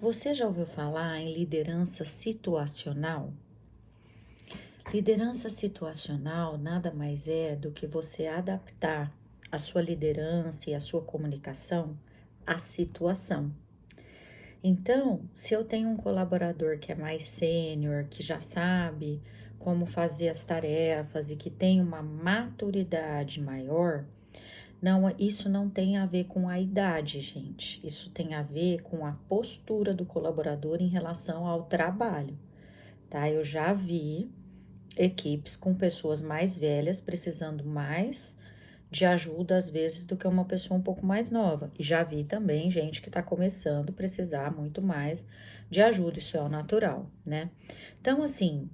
Você já ouviu falar em liderança situacional? Liderança situacional nada mais é do que você adaptar a sua liderança e a sua comunicação à situação. Então, se eu tenho um colaborador que é mais sênior, que já sabe como fazer as tarefas e que tem uma maturidade maior, não, isso não tem a ver com a idade, gente. Isso tem a ver com a postura do colaborador em relação ao trabalho, tá? Eu já vi equipes com pessoas mais velhas precisando mais de ajuda, às vezes, do que uma pessoa um pouco mais nova. E já vi também gente que está começando a precisar muito mais de ajuda, isso é o natural, né? Então, assim,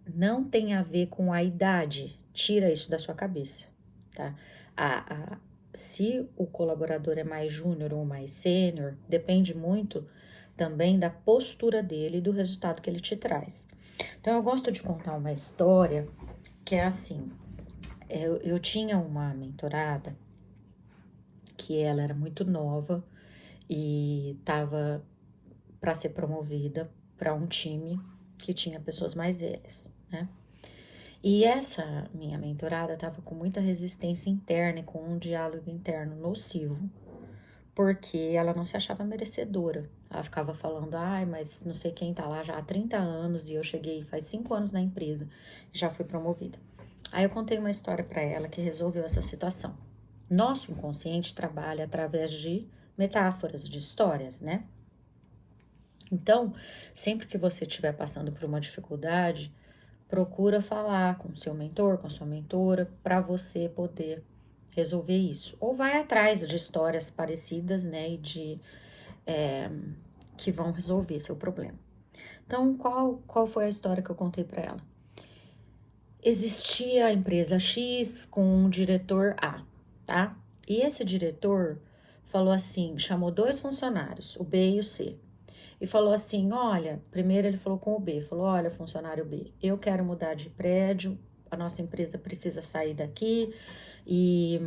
não tem a ver com a idade, tira isso da sua cabeça, tá? A, a, Se o colaborador é mais júnior ou mais sênior, depende muito também da postura dele e do resultado que ele te traz. Então, eu gosto de contar uma história que é assim: eu tinha uma mentorada que ela era muito nova e estava para ser promovida para um time que tinha pessoas mais velhas, né? E essa minha mentorada estava com muita resistência interna e com um diálogo interno nocivo, porque ela não se achava merecedora. Ela ficava falando, ai, mas não sei quem tá lá já há 30 anos e eu cheguei faz 5 anos na empresa e já fui promovida. Aí eu contei uma história para ela que resolveu essa situação. Nosso inconsciente trabalha através de metáforas, de histórias, né? Então, sempre que você estiver passando por uma dificuldade, procura falar com seu mentor, com sua mentora, para você poder resolver isso. Ou vai atrás de histórias parecidas, né, e que vão resolver seu problema. Então, qual foi a história que eu contei para ela? Existia a empresa X com um diretor A, tá? E esse diretor falou assim, chamou dois funcionários, o B e o C, e falou assim, olha, primeiro ele falou com o B, falou, olha, funcionário B, eu quero mudar de prédio, a nossa empresa precisa sair daqui e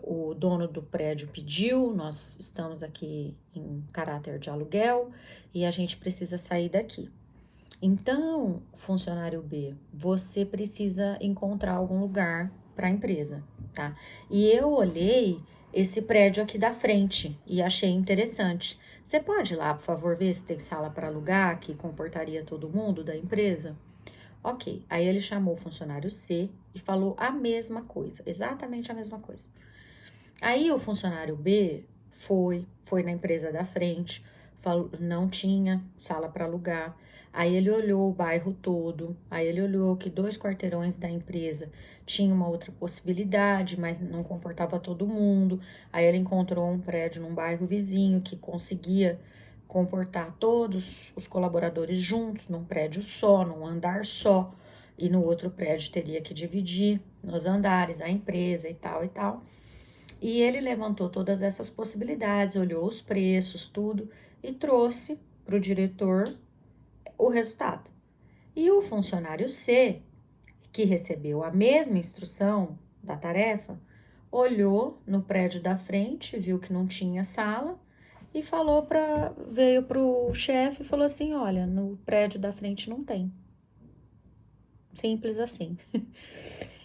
o dono do prédio pediu, nós estamos aqui em caráter de aluguel e a gente precisa sair daqui. Então, funcionário B, você precisa encontrar algum lugar para a empresa, tá? E eu olhei esse prédio aqui da frente e achei interessante. Você pode ir lá, por favor, ver se tem sala para alugar que comportaria todo mundo da empresa? Ok. Aí ele chamou o funcionário C e falou a mesma coisa, exatamente a mesma coisa. Aí o funcionário B foi na empresa da frente, falou, não tinha sala para alugar. Aí ele olhou o bairro todo, aí ele olhou que 2 quarteirões da empresa tinha uma outra possibilidade, mas não comportava todo mundo. Aí ele encontrou um prédio num bairro vizinho que conseguia comportar todos os colaboradores juntos, num prédio só, num andar só. E no outro prédio teria que dividir nos andares a empresa e tal e tal. E ele levantou todas essas possibilidades, olhou os preços, tudo, e trouxe para o diretor o resultado. E o funcionário C, que recebeu a mesma instrução da tarefa, olhou no prédio da frente, viu que não tinha sala e veio para o chefe e falou assim: olha, no prédio da frente não tem. Simples assim.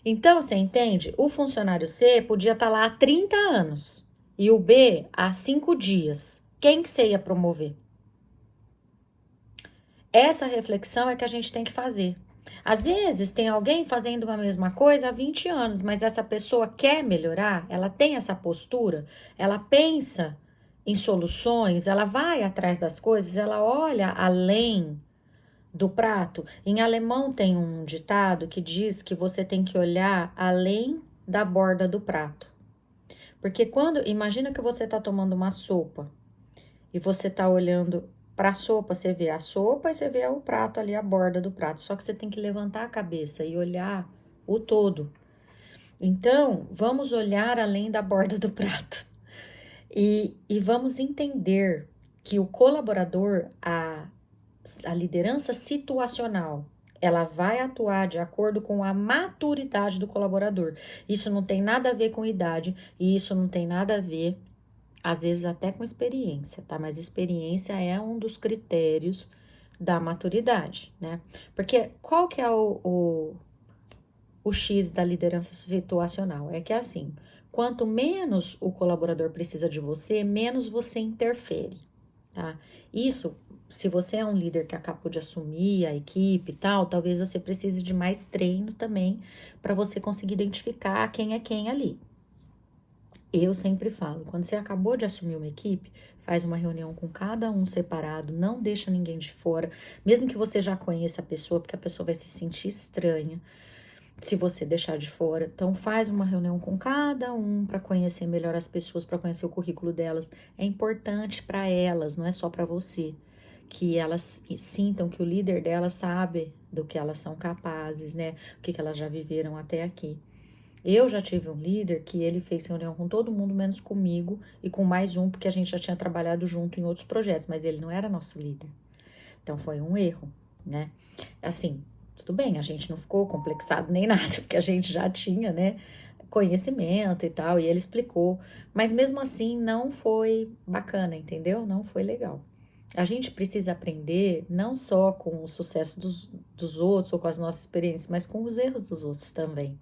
Então, você entende? O funcionário C podia estar lá há 30 anos e o B há 5 dias. Quem que você ia promover? Essa reflexão é que a gente tem que fazer. Às vezes tem alguém fazendo a mesma coisa há 20 anos, mas essa pessoa quer melhorar, ela tem essa postura, ela pensa em soluções, ela vai atrás das coisas, ela olha além do prato. Em alemão tem um ditado que diz que você tem que olhar além da borda do prato. Porque imagina que você está tomando uma sopa e você está olhando para a sopa, você vê a sopa e você vê o prato ali, a borda do prato. Só que você tem que levantar a cabeça e olhar o todo. Então, vamos olhar além da borda do prato. E vamos entender que o colaborador, a liderança situacional, ela vai atuar de acordo com a maturidade do colaborador. Isso não tem nada a ver com idade e isso não tem nada a ver às vezes até com experiência, tá? Mas experiência é um dos critérios da maturidade, né? Porque qual que é o X da liderança situacional? É que é assim, quanto menos o colaborador precisa de você, menos você interfere, tá? Isso, se você é um líder que acabou de assumir a equipe e tal, talvez você precise de mais treino também para você conseguir identificar quem é quem ali. Eu sempre falo, quando você acabou de assumir uma equipe, faz uma reunião com cada um separado, não deixa ninguém de fora, mesmo que você já conheça a pessoa, porque a pessoa vai se sentir estranha se você deixar de fora. Então faz uma reunião com cada um para conhecer melhor as pessoas, para conhecer o currículo delas. É importante para elas, não é só para você, que elas sintam que o líder delas sabe do que elas são capazes, né? O que elas já viveram até aqui. Eu já tive um líder que ele fez reunião com todo mundo, menos comigo, e com mais um, porque a gente já tinha trabalhado junto em outros projetos, mas ele não era nosso líder. Então foi um erro, né? Assim, tudo bem, a gente não ficou complexado nem nada, porque a gente já tinha, né, conhecimento e tal, e ele explicou. Mas mesmo assim, não foi bacana, entendeu? Não foi legal. A gente precisa aprender não só com o sucesso dos outros ou com as nossas experiências, mas com os erros dos outros também,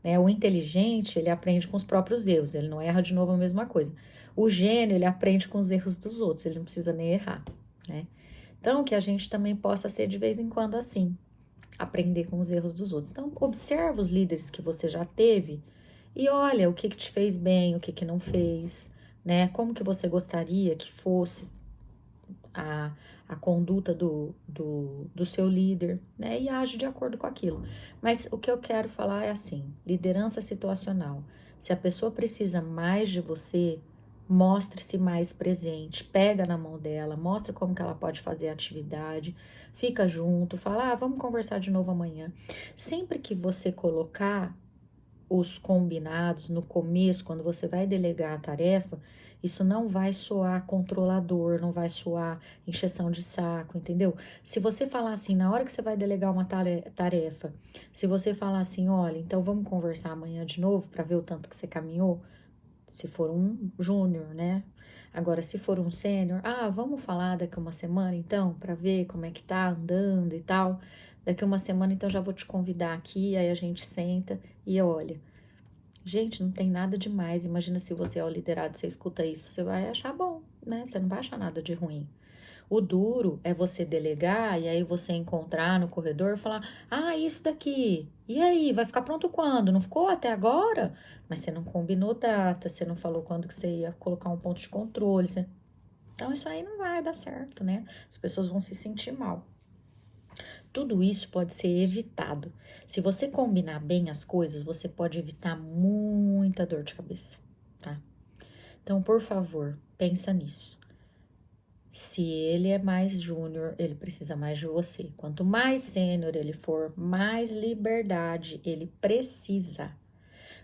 né? O inteligente, ele aprende com os próprios erros, ele não erra de novo a mesma coisa. O gênio, ele aprende com os erros dos outros, ele não precisa nem errar, né? Então, que a gente também possa ser de vez em quando assim, aprender com os erros dos outros. Então, observa os líderes que você já teve e olha o que te fez bem, o que não fez, né? Como que você gostaria que fosse a, a conduta do seu líder, né? E age de acordo com aquilo. Mas o que eu quero falar é assim: liderança situacional. Se a pessoa precisa mais de você, mostre-se mais presente, pega na mão dela, mostra como que ela pode fazer a atividade, fica junto, fala, vamos conversar de novo amanhã. Sempre que você colocar os combinados no começo, quando você vai delegar a tarefa, isso não vai soar controlador, não vai soar encheção de saco, entendeu? Se você falar assim, na hora que você vai delegar uma tarefa, se você falar assim, olha, então vamos conversar amanhã de novo para ver o tanto que você caminhou, se for um júnior, né? Agora, se for um sênior, vamos falar daqui uma semana então, para ver como é que tá andando e tal. Daqui uma semana, então, já vou te convidar aqui, aí a gente senta e olha. Gente, não tem nada demais. Imagina se você é o liderado, você escuta isso, você vai achar bom, né? Você não vai achar nada de ruim. O duro é você delegar e aí você encontrar no corredor e falar: isso daqui. E aí, vai ficar pronto quando? Não ficou até agora? Mas você não combinou data, você não falou quando que você ia colocar um ponto de controle. Então, isso aí não vai dar certo, né? As pessoas vão se sentir mal. Tudo isso pode ser evitado. Se você combinar bem as coisas, você pode evitar muita dor de cabeça, tá? Então, por favor, pensa nisso. Se ele é mais júnior, ele precisa mais de você. Quanto mais sênior ele for, mais liberdade ele precisa.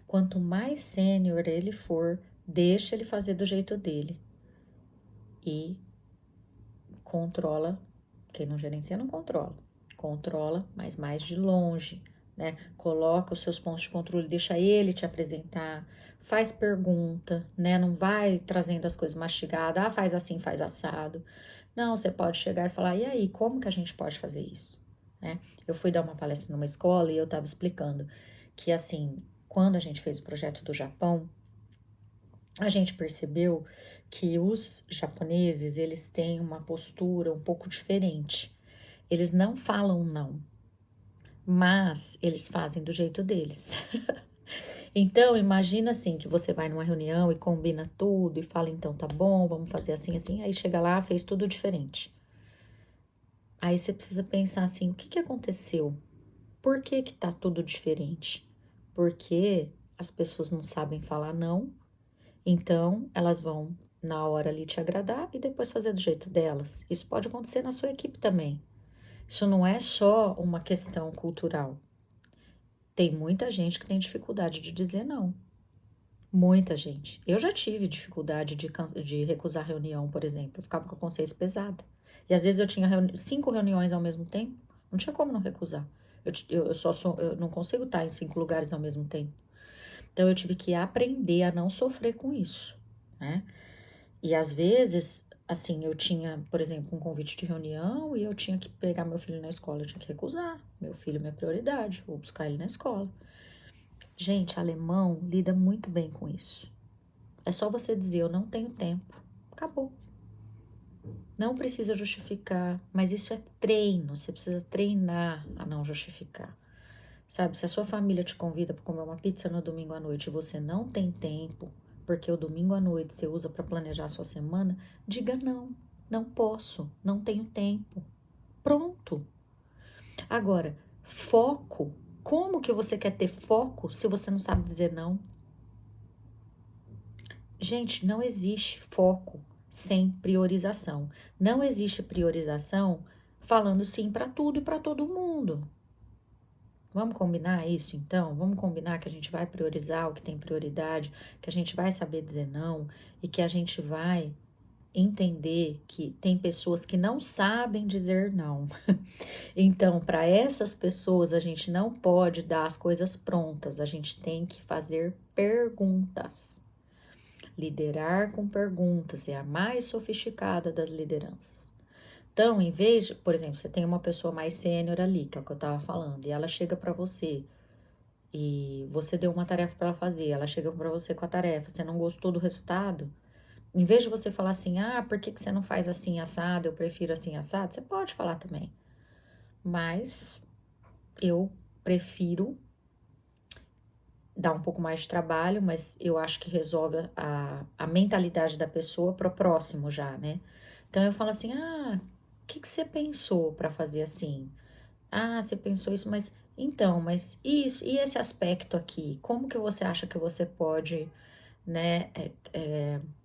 Quanto mais sênior ele for, deixa ele fazer do jeito dele. E controla. Quem não gerencia não controla. Controla, mas mais de longe, né? Coloca os seus pontos de controle, deixa ele te apresentar, faz pergunta, né? Não vai trazendo as coisas mastigadas, faz assim, faz assado. Não, você pode chegar e falar, e aí, como que a gente pode fazer isso? Né? Eu fui dar uma palestra numa escola e eu estava explicando que, assim, quando a gente fez o projeto do Japão, a gente percebeu que os japoneses, eles têm uma postura um pouco diferente. Eles não falam não, mas eles fazem do jeito deles. Então, imagina assim, que você vai numa reunião e combina tudo e fala, então tá bom, vamos fazer assim, assim, aí chega lá, fez tudo diferente. Aí você precisa pensar assim, o que que aconteceu? Por que que tá tudo diferente? Porque as pessoas não sabem falar não. Então, elas vão na hora ali te agradar e depois fazer do jeito delas. Isso pode acontecer na sua equipe também. Isso não é só uma questão cultural. Tem muita gente que tem dificuldade de dizer não. Muita gente. Eu já tive dificuldade de recusar reunião, por exemplo. Eu ficava com a consciência pesada. E às vezes eu tinha 5 reuniões ao mesmo tempo. Não tinha como não recusar. Eu não consigo estar em 5 lugares ao mesmo tempo. Então eu tive que aprender a não sofrer com isso, né? E às vezes, assim, eu tinha, por exemplo, um convite de reunião e eu tinha que pegar meu filho na escola, eu tinha que recusar. Meu filho é minha prioridade, vou buscar ele na escola. Gente, alemão lida muito bem com isso. É só você dizer, eu não tenho tempo. Acabou. Não precisa justificar, mas isso é treino. Você precisa treinar a não justificar. Sabe, se a sua família te convida para comer uma pizza no domingo à noite e você não tem tempo, porque o domingo à noite você usa para planejar a sua semana, diga não, não posso, não tenho tempo. Pronto. Agora, foco. Como que você quer ter foco se você não sabe dizer não? Gente, não existe foco sem priorização. Não existe priorização falando sim para tudo e para todo mundo. Vamos combinar isso então? Vamos combinar que a gente vai priorizar o que tem prioridade, que a gente vai saber dizer não e que a gente vai entender que tem pessoas que não sabem dizer não. Então, para essas pessoas, a gente não pode dar as coisas prontas, a gente tem que fazer perguntas. Liderar com perguntas é a mais sofisticada das lideranças. Então, em vez de, por exemplo, você tem uma pessoa mais sênior ali, que é o que eu estava falando, e ela chega para você e você deu uma tarefa para ela fazer, ela chega para você com a tarefa, você não gostou do resultado, em vez de você falar assim, ah, por que que você não faz assim assado, eu prefiro assim assado, você pode falar também, mas eu prefiro dar um pouco mais de trabalho, mas eu acho que resolve a mentalidade da pessoa para o próximo já, né? Então eu falo assim, ah, o que que você pensou para fazer assim? Ah, você pensou isso, mas então, mas isso, e esse aspecto aqui, como que você acha que você pode, né,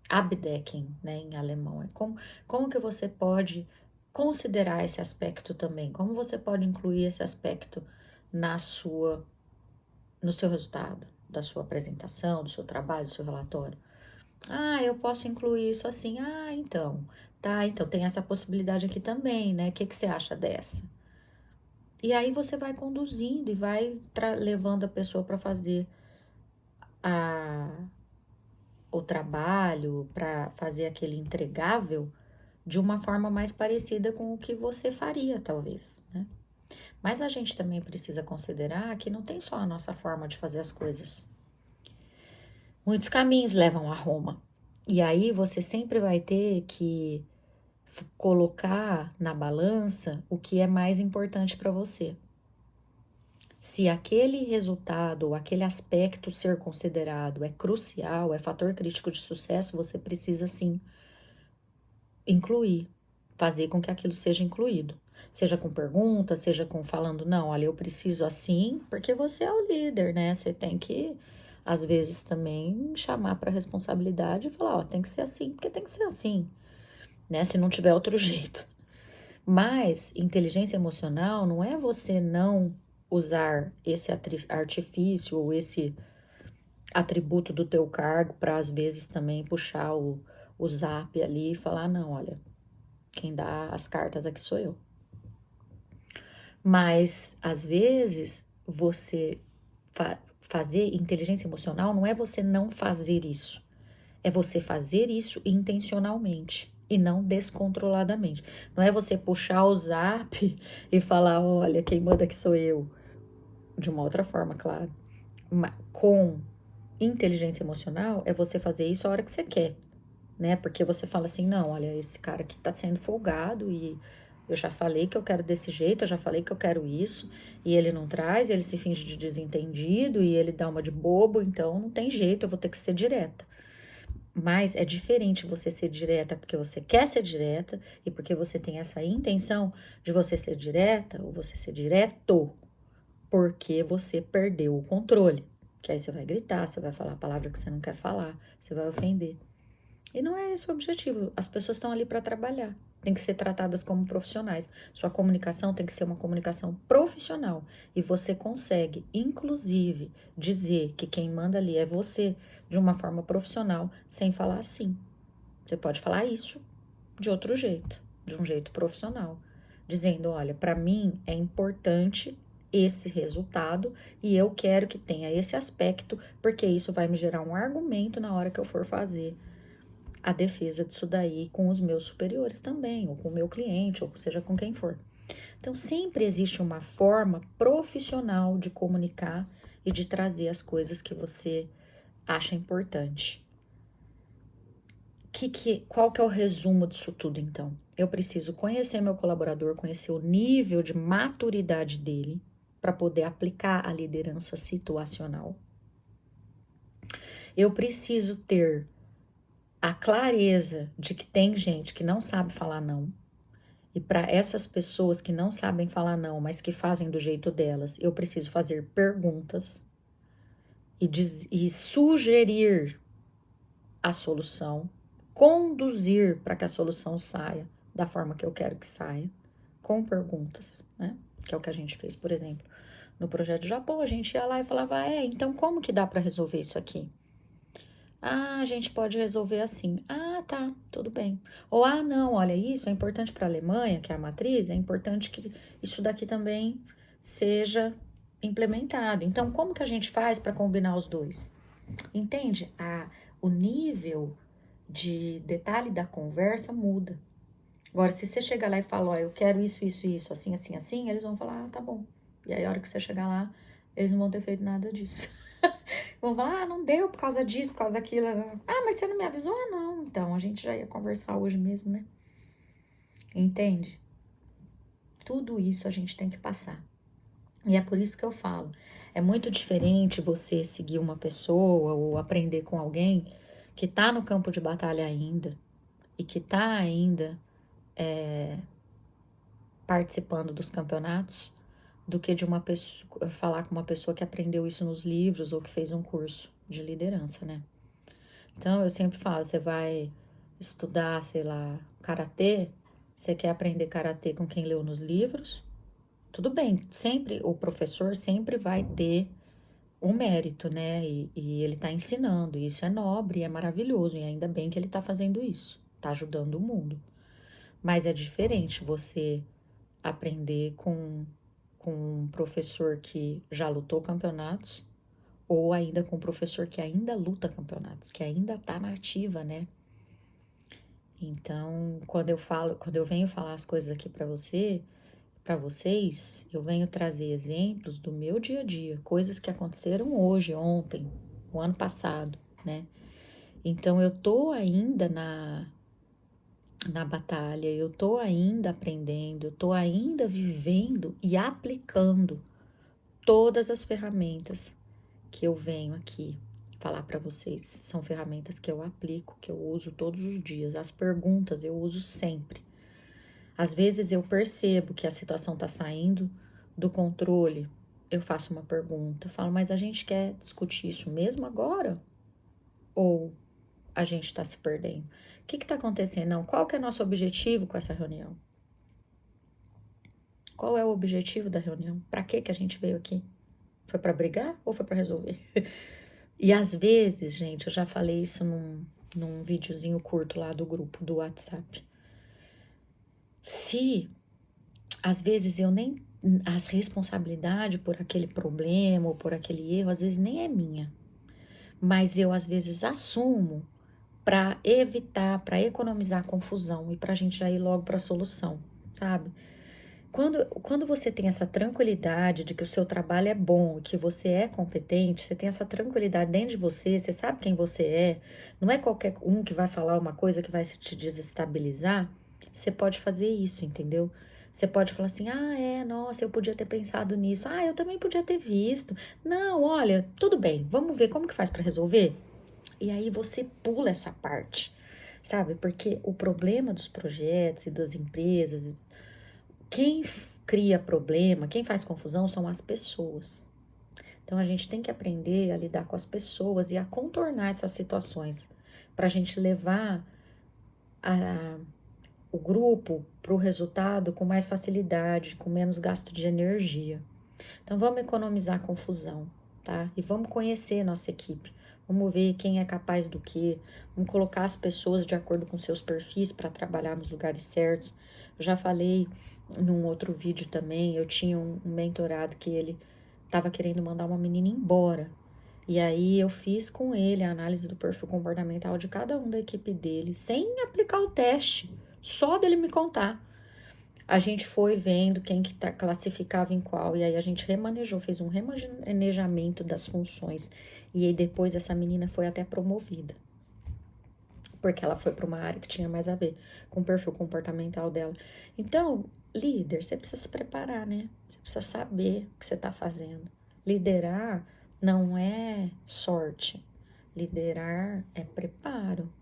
abdecken, né, em alemão, como que você pode considerar esse aspecto também? Como você pode incluir esse aspecto na sua, no seu resultado, da sua apresentação, do seu trabalho, do seu relatório? Ah, eu posso incluir isso assim. Ah, então, tá, então tem essa possibilidade aqui também, né? O que que você acha dessa? E aí você vai conduzindo e vai levando a pessoa para fazer a, o trabalho, para fazer aquele entregável de uma forma mais parecida com o que você faria, talvez, né? Mas a gente também precisa considerar que não tem só a nossa forma de fazer as coisas. Muitos caminhos levam a Roma. E aí você sempre vai ter que colocar na balança o que é mais importante para você. Se aquele resultado ou aquele aspecto ser considerado é crucial, é fator crítico de sucesso, você precisa sim incluir, fazer com que aquilo seja incluído. Seja com pergunta, seja com falando, não, olha, eu preciso assim, porque você é o líder, né? Você tem que, às vezes, também chamar para responsabilidade e falar, ó, tem que ser assim, porque tem que ser assim, né? Se não tiver outro jeito. Mas inteligência emocional não é você não usar esse artifício ou esse atributo do teu cargo para às vezes também puxar o zap ali e falar, não, olha, quem dá as cartas aqui sou eu. Mas às vezes você fazer inteligência emocional não é você não fazer isso. É você fazer isso intencionalmente e não descontroladamente. Não é você puxar o zap e falar, olha, quem manda aqui sou eu. De uma outra forma, claro. Com inteligência emocional, é você fazer isso a hora que você quer, né? Porque você fala assim, não, olha, esse cara aqui tá sendo folgado e eu já falei que eu quero desse jeito, eu já falei que eu quero isso, e ele não traz, ele se finge de desentendido e ele dá uma de bobo, então não tem jeito, eu vou ter que ser direta. Mas é diferente você ser direta porque você quer ser direta e porque você tem essa intenção de você ser direta ou você ser direto porque você perdeu o controle. Que aí você vai gritar, você vai falar a palavra que você não quer falar, você vai ofender. E não é esse o objetivo. As pessoas estão ali para trabalhar. Tem que ser tratadas como profissionais. Sua comunicação tem que ser uma comunicação profissional. E você consegue, inclusive, dizer que quem manda ali é você de uma forma profissional, sem falar assim. Você pode falar isso de outro jeito, de um jeito profissional, dizendo: olha, para mim é importante esse resultado e eu quero que tenha esse aspecto, porque isso vai me gerar um argumento na hora que eu for fazer a defesa disso daí com os meus superiores também, ou com o meu cliente, ou seja, com quem for. Então, sempre existe uma forma profissional de comunicar e de trazer as coisas que você acha importante. Qual que é o resumo disso tudo, então? Eu preciso conhecer meu colaborador, conhecer o nível de maturidade dele, para poder aplicar a liderança situacional. Eu preciso ter a clareza de que tem gente que não sabe falar não. E para essas pessoas que não sabem falar não, mas que fazem do jeito delas, eu preciso fazer perguntas e sugerir a solução, conduzir para que a solução saia da forma que eu quero que saia, com perguntas, né? Que é o que a gente fez, por exemplo, no projeto do Japão. A gente ia lá e falava: então como que dá para resolver isso aqui? Ah, a gente pode resolver assim. Ah, tá, tudo bem. Ou, não, olha, isso é importante para a Alemanha, que é a matriz, é importante que isso daqui também seja implementado. Então, como que a gente faz para combinar os dois? Entende? O nível de detalhe da conversa muda. Agora, se você chegar lá e falar, ó, eu quero isso, isso, isso, assim, assim, assim, eles vão falar, tá bom. E aí, a hora que você chegar lá, eles não vão ter feito nada disso. Vão falar, não deu por causa disso, por causa daquilo. Mas você não me avisou? Não. Então, a gente já ia conversar hoje mesmo, né? Entende? Tudo isso a gente tem que passar. E é por isso que eu falo. É muito diferente você seguir uma pessoa ou aprender com alguém que tá no campo de batalha ainda e que tá ainda participando dos campeonatos do que de uma pessoa, falar com uma pessoa que aprendeu isso nos livros ou que fez um curso de liderança, né? Então, eu sempre falo, você vai estudar, sei lá, karatê, você quer aprender karatê com quem leu nos livros, tudo bem, sempre, o professor sempre vai ter o mérito, né? E ele tá ensinando, e isso é nobre, é maravilhoso, e ainda bem que ele tá fazendo isso, tá ajudando o mundo. Mas é diferente você aprender com um professor que já lutou campeonatos, ou ainda com um professor que ainda luta campeonatos, que ainda tá na ativa, né? Então, quando eu venho falar as coisas aqui para vocês, eu venho trazer exemplos do meu dia a dia, coisas que aconteceram hoje, ontem, o ano passado, né? Então, eu tô ainda na batalha, eu tô ainda aprendendo, eu tô ainda vivendo e aplicando todas as ferramentas que eu venho aqui falar para vocês. São ferramentas que eu aplico, que eu uso todos os dias. As perguntas eu uso sempre. Às vezes eu percebo que a situação está saindo do controle. Eu faço uma pergunta, falo, mas a gente quer discutir isso mesmo agora? Ou a gente está se perdendo? O que está acontecendo? Não, qual que é o nosso objetivo com essa reunião? Qual é o objetivo da reunião? Para que a gente veio aqui? Foi para brigar ou foi para resolver? E às vezes, gente, eu já falei isso num videozinho curto lá do grupo do WhatsApp. Se às vezes eu nem. As responsabilidades por aquele problema ou por aquele erro, às vezes nem é minha. Mas eu, às vezes, assumo para evitar, para economizar confusão e para a gente já ir logo para a solução, sabe? Quando você tem essa tranquilidade de que o seu trabalho é bom, que você é competente, você tem essa tranquilidade dentro de você, você sabe quem você é, não é qualquer um que vai falar uma coisa que vai te desestabilizar, você pode fazer isso, entendeu? Você pode falar assim, nossa, eu podia ter pensado nisso, eu também podia ter visto. Não, olha, tudo bem, vamos ver como que faz para resolver? E aí você pula essa parte, sabe? Porque o problema dos projetos e das empresas, quem cria problema, quem faz confusão são as pessoas. Então a gente tem que aprender a lidar com as pessoas e a contornar essas situações para a gente levar o grupo para o resultado com mais facilidade, com menos gasto de energia. Então vamos economizar confusão, tá? E vamos conhecer nossa equipe. Vamos ver quem é capaz do quê. Vamos colocar as pessoas de acordo com seus perfis para trabalhar nos lugares certos. Eu já falei num outro vídeo também, eu tinha um mentorado que ele estava querendo mandar uma menina embora. E aí eu fiz com ele a análise do perfil comportamental de cada um da equipe dele, sem aplicar o teste, só dele me contar. A gente foi vendo quem que classificava em qual, e aí a gente remanejou, fez um remanejamento das funções. E aí depois essa menina foi até promovida, porque ela foi para uma área que tinha mais a ver com o perfil comportamental dela. Então, líder, você precisa se preparar, né? Você precisa saber o que você está fazendo. Liderar não é sorte. Liderar é preparo.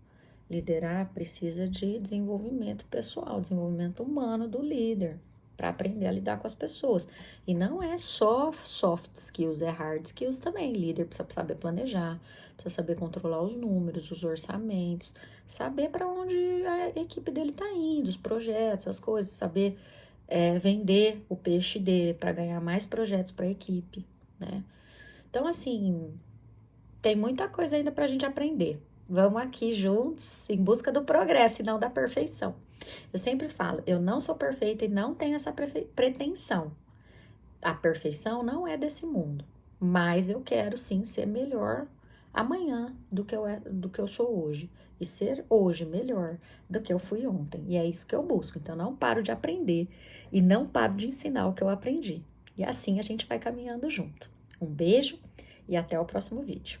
Liderar precisa de desenvolvimento pessoal, desenvolvimento humano do líder, para aprender a lidar com as pessoas. E não é só soft skills, é hard skills também. Líder precisa saber planejar, precisa saber controlar os números, os orçamentos, saber para onde a equipe dele está indo, os projetos, as coisas, saber vender o peixe dele para ganhar mais projetos para a equipe, né? Então, assim, tem muita coisa ainda para a gente aprender. Vamos aqui juntos em busca do progresso e não da perfeição. Eu sempre falo, eu não sou perfeita e não tenho essa pretensão. A perfeição não é desse mundo, mas eu quero sim ser melhor amanhã do que eu sou hoje. E ser hoje melhor do que eu fui ontem. E é isso que eu busco. Então, não paro de aprender e não paro de ensinar o que eu aprendi. E assim a gente vai caminhando junto. Um beijo e até o próximo vídeo.